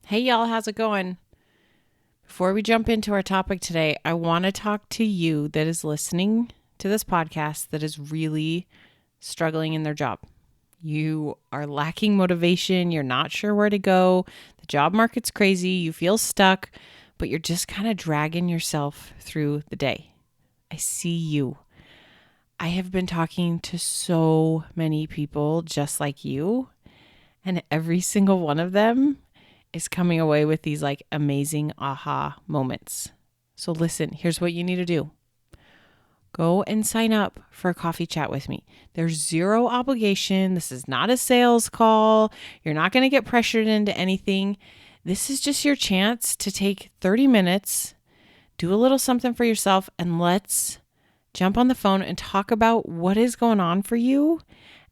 Hey, y'all, how's it going? Before we jump into our topic today, I want to talk to you that is listening to this podcast that is really struggling in their job. You are lacking motivation. You're not sure where to go. The job market's crazy. You feel stuck, but you're just kind of dragging yourself through the day. I see you. I have been talking to so many people just like you, and every single one of them is coming away with these like amazing aha moments. So listen, here's what you need to do. Go and sign up for a coffee chat with me. There's zero obligation. This is not a sales call. You're not going to get pressured into anything. This is just your chance to take 30 minutes, do a little something for yourself, and let's jump on the phone and talk about what is going on for you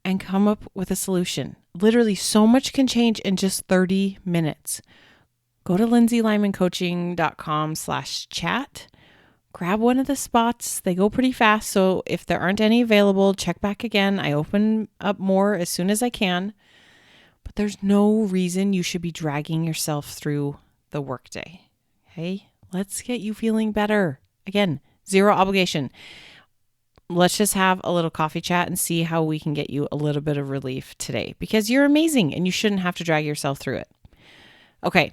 and come up with a solution. Literally, so much can change in just 30 minutes. Go to lindsaylymancoaching.com/chat. Grab one of the spots. They go pretty fast. So if there aren't any available, check back again. I open up more as soon as I can. But there's no reason you should be dragging yourself through the workday. Okay? Let's get you feeling better. Again, zero obligation. Let's just have a little coffee chat and see how we can get you a little bit of relief today, because you're amazing and you shouldn't have to drag yourself through it. Okay,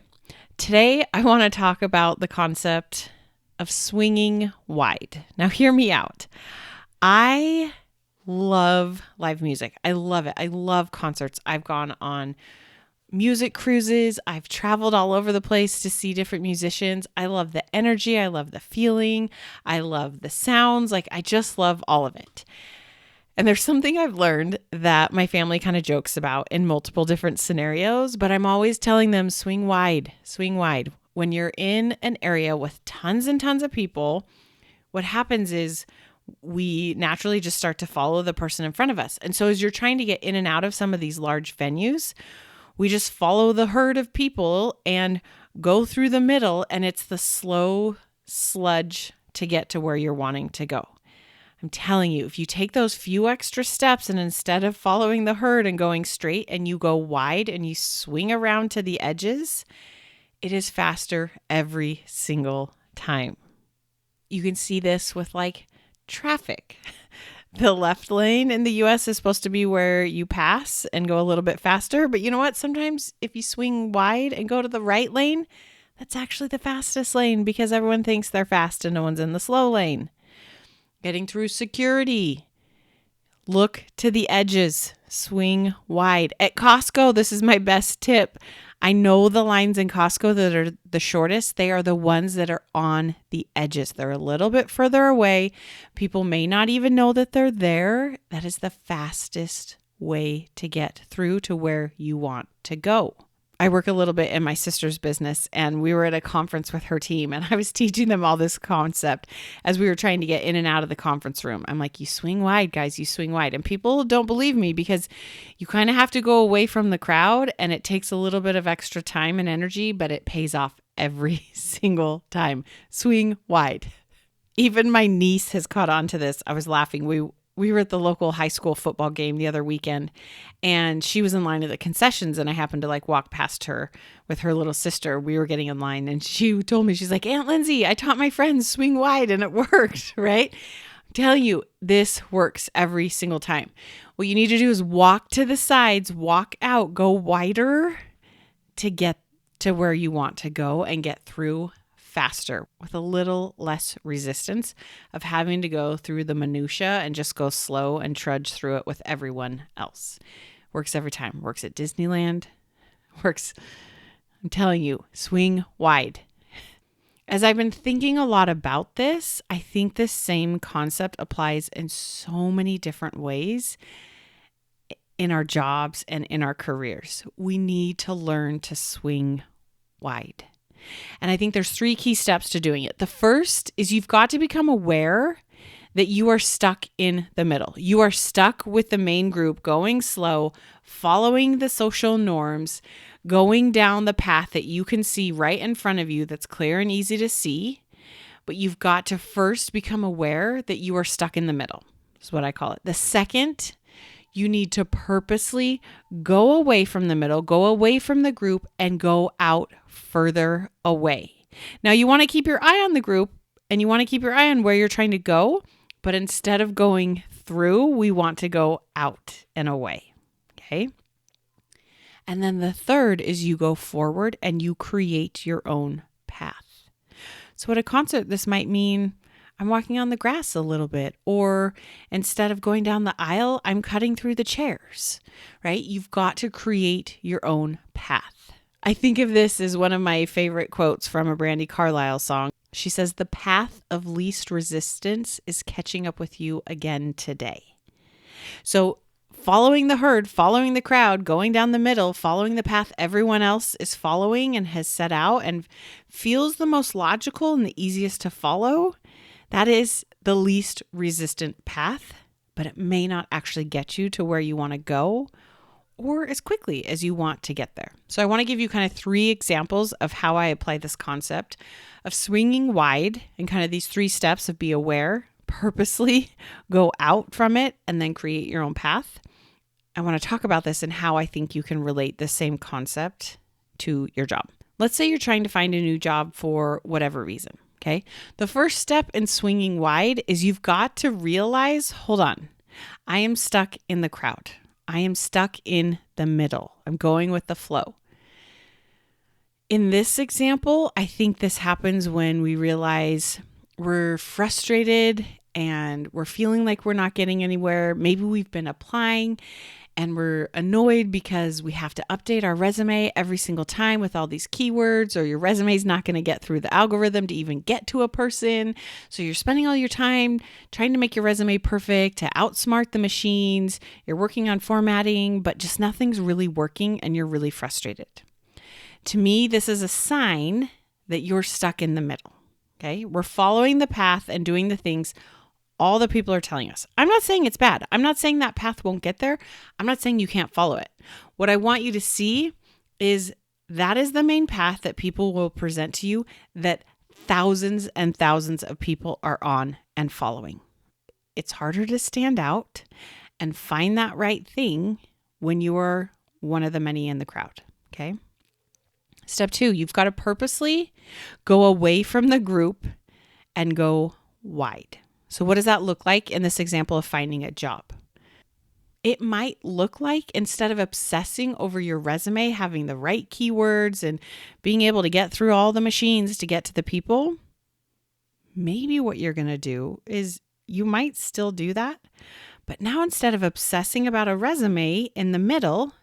today I want to talk about the concept of swinging wide. Now, hear me out. I love live music. I love it. I love concerts. I've gone on music cruises. I've traveled all over the place to see different musicians. I love the energy. I love the feeling. I love the sounds. Like, I just love all of it. And there's something I've learned that my family kind of jokes about in multiple different scenarios, but I'm always telling them swing wide, swing wide. When you're in an area with tons and tons of people, what happens is we naturally just start to follow the person in front of us. And so as you're trying to get in and out of some of these large venues, we just follow the herd of people and go through the middle, and it's the slow sludge to get to where you're wanting to go. I'm telling you, if you take those few extra steps and instead of following the herd and going straight and you go wide and you swing around to the edges, it is faster every single time. You can see this with like traffic. The left lane in the US is supposed to be where you pass and go a little bit faster. But you know what? Sometimes if you swing wide and go to the right lane, that's actually the fastest lane because everyone thinks they're fast and no one's in the slow lane. Getting through security. Look to the edges. Swing wide. At Costco, this is my best tip. I know the lines in Costco that are the shortest, they are the ones that are on the edges. They're a little bit further away. People may not even know that they're there. That is the fastest way to get through to where you want to go. I work a little bit in my sister's business, and we were at a conference with her team, and I was teaching them all this concept as we were trying to get in and out of the conference room. I'm like, you swing wide, guys, you swing wide. And people don't believe me because you kind of have to go away from the crowd, and it takes a little bit of extra time and energy, but it pays off every single time. Swing wide. Even my niece has caught on to this. I was laughing. We were at the local high school football game the other weekend, and she was in line at the concessions, and I happened to like walk past her with her little sister. We were getting in line, and she told me, she's like, Aunt Lindsay, I taught my friends swing wide and it worked, right? I'm telling you, this works every single time. What you need to do is walk to the sides, walk out, go wider to get to where you want to go and get through faster with a little less resistance of having to go through the minutia and just go slow and trudge through it with everyone else. Works every time. Works at Disneyland. Works, I'm telling you, swing wide. As I've been thinking a lot about this, I think this same concept applies in so many different ways in our jobs and in our careers. We need to learn to swing wide. And I think there's 3 key steps to doing it. The first is you've got to become aware that you are stuck in the middle. You are stuck with the main group, going slow, following the social norms, going down the path that you can see right in front of you that's clear and easy to see. But you've got to first become aware that you are stuck in the middle. That's what I call it. The second, You need to purposely go away from the middle, go away from the group, and go out further away. Now, you want to keep your eye on the group and you want to keep your eye on where you're trying to go, but instead of going through, we want to go out and away. Okay. And then the third is you go forward and you create your own path. So at a concert, this might mean I'm walking on the grass a little bit, or instead of going down the aisle, I'm cutting through the chairs, right? You've got to create your own path. I think of this as one of my favorite quotes from a Brandi Carlile song. She says, "The path of least resistance is catching up with you again today." So following the herd, following the crowd, going down the middle, following the path everyone else is following and has set out and feels the most logical and the easiest to follow, that is the least resistant path, but it may not actually get you to where you want to go or as quickly as you want to get there. So I want to give you kind of 3 examples of how I apply this concept of swinging wide and kind of these 3 steps of be aware, purposely go out from it, and then create your own path. I want to talk about this and how I think you can relate the same concept to your job. Let's say you're trying to find a new job for whatever reason. Okay. The first step in swinging wide is you've got to realize, hold on, I am stuck in the crowd. I am stuck in the middle. I'm going with the flow. In this example, I think this happens when we realize we're frustrated and we're feeling like we're not getting anywhere. Maybe we've been applying and we're annoyed because we have to update our resume every single time with all these keywords, or your resume is not going to get through the algorithm to even get to a person. So you're spending all your time trying to make your resume perfect, to outsmart the machines. You're working on formatting, but just nothing's really working and you're really frustrated. To me, this is a sign that you're stuck in the middle. Okay. We're following the path and doing the things all the people are telling us. I'm not saying it's bad. I'm not saying that path won't get there. I'm not saying you can't follow it. What I want you to see is that is the main path that people will present to you, that thousands and thousands of people are on and following. It's harder to stand out and find that right thing when you are one of the many in the crowd. Okay. Step 2, you've got to purposely go away from the group and go wide. So what does that look like in this example of finding a job? It might look like, instead of obsessing over your resume, having the right keywords and being able to get through all the machines to get to the people, maybe what you're going to do is you might still do that. But now, instead of obsessing about a resume in the middle,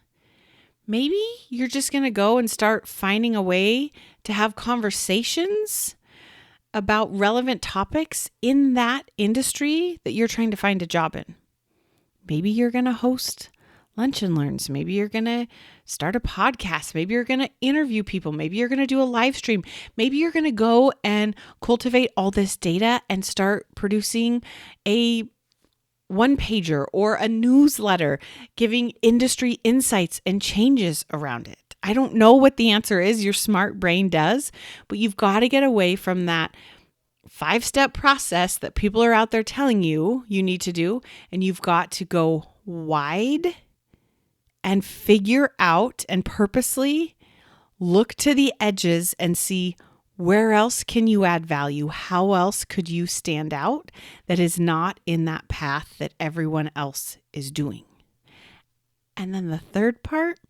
maybe you're just going to go and start finding a way to have conversations about relevant topics in that industry that you're trying to find a job in. Maybe you're going to host lunch and learns. Maybe you're going to start a podcast. Maybe you're going to interview people. Maybe you're going to do a live stream. Maybe you're going to go and cultivate all this data and start producing a one-pager or a newsletter giving industry insights and changes around it. I don't know what the answer is. Your smart brain does, but you've got to get away from that 5-step process that people are out there telling you you need to do. And you've got to go wide and figure out and purposely look to the edges and see, where else can you add value? How else could you stand out that is not in that path that everyone else is doing? And then the third part,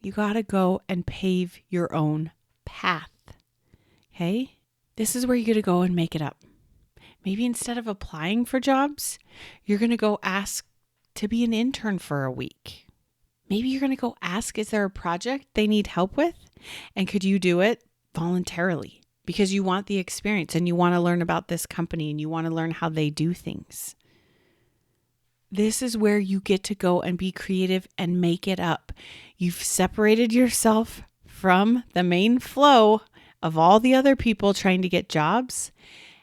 you got to go and pave your own path. Okay? This is where you're going to go and make it up. Maybe instead of applying for jobs, you're going to go ask to be an intern for a week. Maybe you're going to go ask, is there a project they need help with? And could you do it voluntarily? Because you want the experience and you want to learn about this company and you want to learn how they do things. This is where you get to go and be creative and make it up. You've separated yourself from the main flow of all the other people trying to get jobs.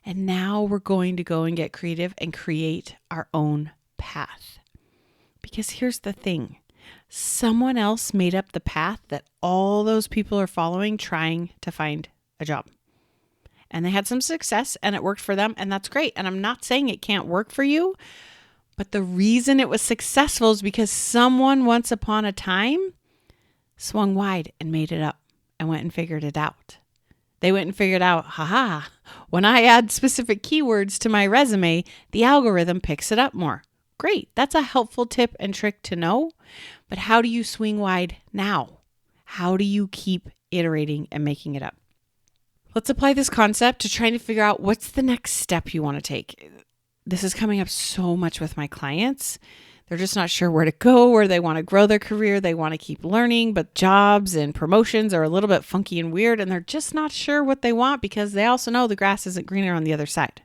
And now we're going to go and get creative and create our own path. Because here's the thing. Someone else made up the path that all those people are following trying to find a job. And they had some success and it worked for them, and that's great. And I'm not saying it can't work for you, But the reason it was successful is because someone once upon a time swung wide and made it up and went and figured it out. They went and figured out, when I add specific keywords to my resume, the algorithm picks it up more. Great. That's a helpful tip and trick to know. But how do you swing wide now? How do you keep iterating and making it up? Let's apply this concept to trying to figure out what's the next step you want to take. This is coming up so much with my clients. They're just not sure where to go, where they want to grow their career. They want to keep learning, but jobs and promotions are a little bit funky and weird, and they're just not sure what they want because they also know the grass isn't greener on the other side.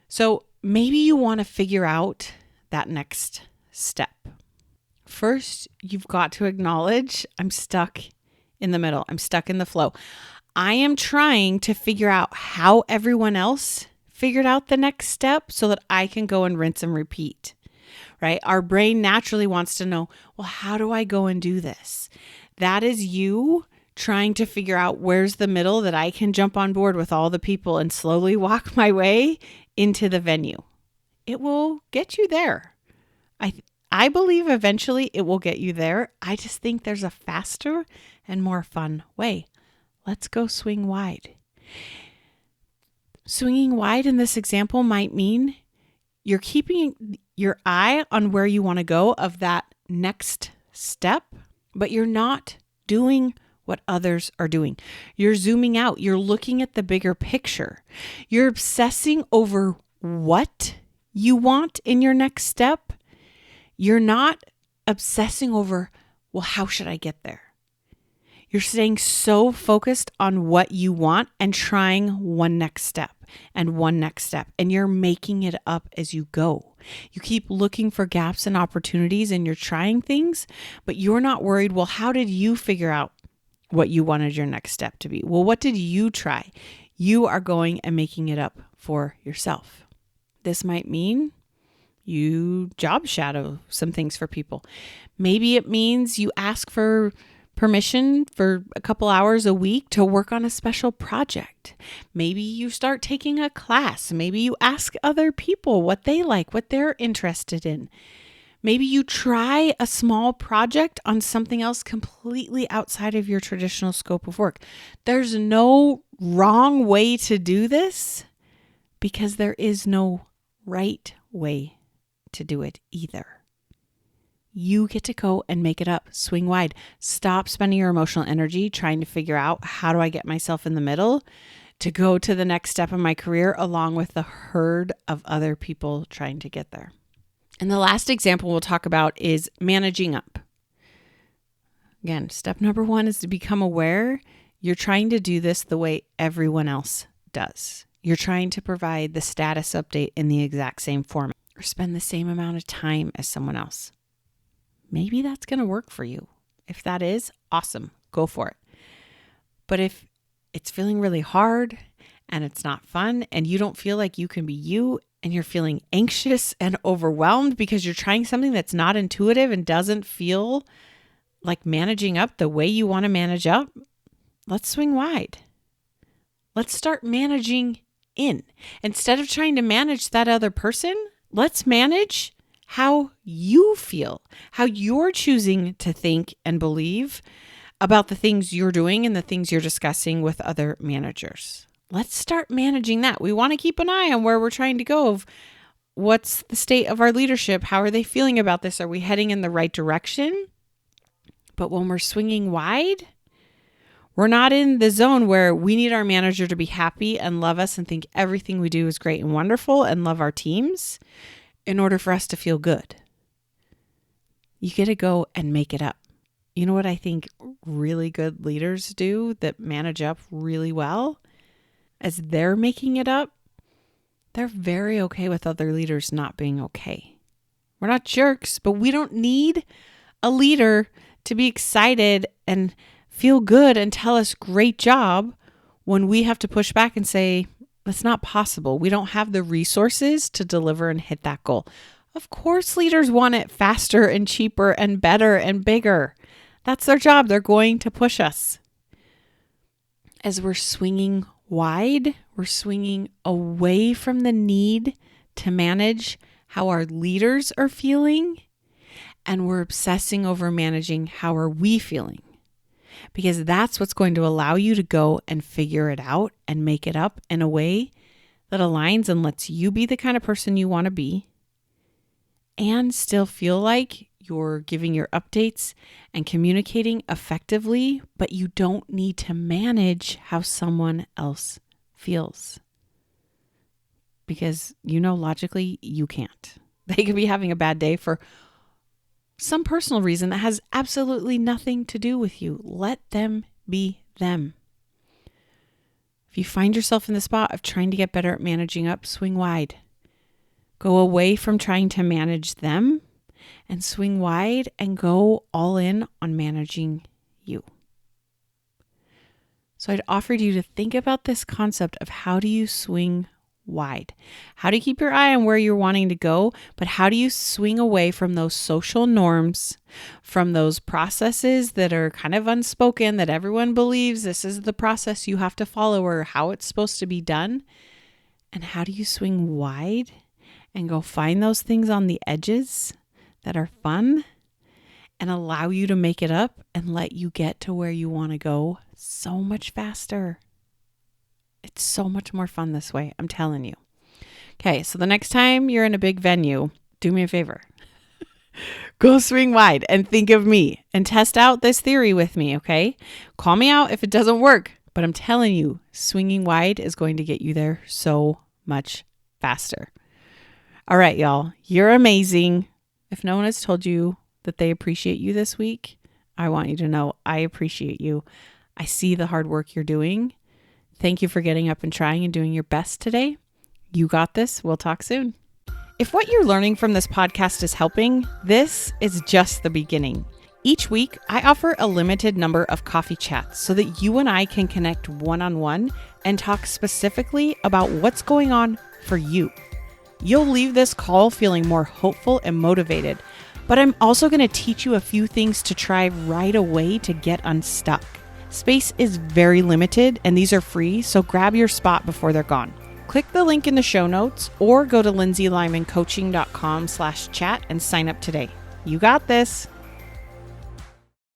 So maybe you want to figure out that next step. First, you've got to acknowledge I'm stuck in the middle. I'm stuck in the flow. I am trying to figure out how everyone else figured out the next step so that I can go and rinse and repeat, right? Our brain naturally wants to know, well, how do I go and do this? That is you trying to figure out where's the middle that I can jump on board with all the people and slowly walk my way into the venue. It will get you there. I believe eventually it will get you there. I just think there's a faster and more fun way. Let's go swing wide. Swinging wide in this example might mean you're keeping your eye on where you want to go of that next step, but you're not doing what others are doing. You're zooming out. You're looking at the bigger picture. You're obsessing over what you want in your next step. You're not obsessing over, well, how should I get there? You're staying so focused on what you want and trying one next step and one next step, and you're making it up as you go. You keep looking for gaps and opportunities and you're trying things, but you're not worried, well, how did you figure out what you wanted your next step to be? Well, what did you try? You are going and making it up for yourself. This might mean you job shadow some things for people. Maybe it means you ask for permission for a couple hours a week to work on a special project. Maybe you start taking a class. Maybe you ask other people what they like, what they're interested in. Maybe you try a small project on something else completely outside of your traditional scope of work. There's no wrong way to do this because there is no right way to do it either. You get to go and make it up. Swing wide. Stop spending your emotional energy trying to figure out how do I get myself in the middle to go to the next step in my career along with the herd of other people trying to get there. And the last example we'll talk about is managing up. Again, step number 1 is to become aware you're trying to do this the way everyone else does. You're trying to provide the status update in the exact same format or spend the same amount of time as someone else. Maybe that's going to work for you. If that is, awesome, go for it. But if it's feeling really hard and it's not fun and you don't feel like you can be you and you're feeling anxious and overwhelmed because you're trying something that's not intuitive and doesn't feel like managing up the way you want to manage up, let's swing wide. Let's start managing in. Instead of trying to manage that other person, let's manage how you feel, how you're choosing to think and believe about the things you're doing and the things you're discussing with other managers. Let's start managing that. We want to keep an eye on where we're trying to go. Of what's the state of our leadership? How are they feeling about this? Are we heading in the right direction? But when we're swinging wide, we're not in the zone where we need our manager to be happy and love us and think everything we do is great and wonderful and love our teams in order for us to feel good. You get to go and make it up. You know what I think really good leaders do that manage up really well? As they're making it up, they're very okay with other leaders not being okay. We're not jerks, but we don't need a leader to be excited and feel good and tell us great job when we have to push back and say, that's not possible. We don't have the resources to deliver and hit that goal. Of course, leaders want it faster and cheaper and better and bigger. That's their job. They're going to push us. As we're swinging wide, we're swinging away from the need to manage how our leaders are feeling, and we're obsessing over managing how are we feeling. Because that's what's going to allow you to go and figure it out and make it up in a way that aligns and lets you be the kind of person you want to be and still feel like you're giving your updates and communicating effectively, but you don't need to manage how someone else feels. Because logically you can't. They could be having a bad day for some personal reason that has absolutely nothing to do with you. Let them be them. If you find yourself in the spot of trying to get better at managing up, swing wide. Go away from trying to manage them and swing wide and go all in on managing you. So I'd offer you to think about this concept of how do you swing wide? How do you keep your eye on where you're wanting to go, but how do you swing away from those social norms, from those processes that are kind of unspoken, that everyone believes this is the process you have to follow or how it's supposed to be done? And how do you swing wide and go find those things on the edges that are fun and allow you to make it up and let you get to where you want to go so much faster? It's so much more fun this way, I'm telling you. Okay, so the next time you're in a big venue, do me a favor. Go swing wide and think of me and test out this theory with me, okay? Call me out if it doesn't work, but I'm telling you, swinging wide is going to get you there so much faster. All right, y'all, you're amazing. If no one has told you that they appreciate you this week, I want you to know I appreciate you. I see the hard work you're doing. Thank you for getting up and trying and doing your best today. You got this. We'll talk soon. If what you're learning from this podcast is helping, this is just the beginning. Each week, I offer a limited number of coffee chats so that you and I can connect one-on-one and talk specifically about what's going on for you. You'll leave this call feeling more hopeful and motivated, but I'm also going to teach you a few things to try right away to get unstuck. Space is very limited and these are free, so grab your spot before they're gone. Click the link in the show notes or go to lindsaylymancoaching.com/chat and sign up today. You got this.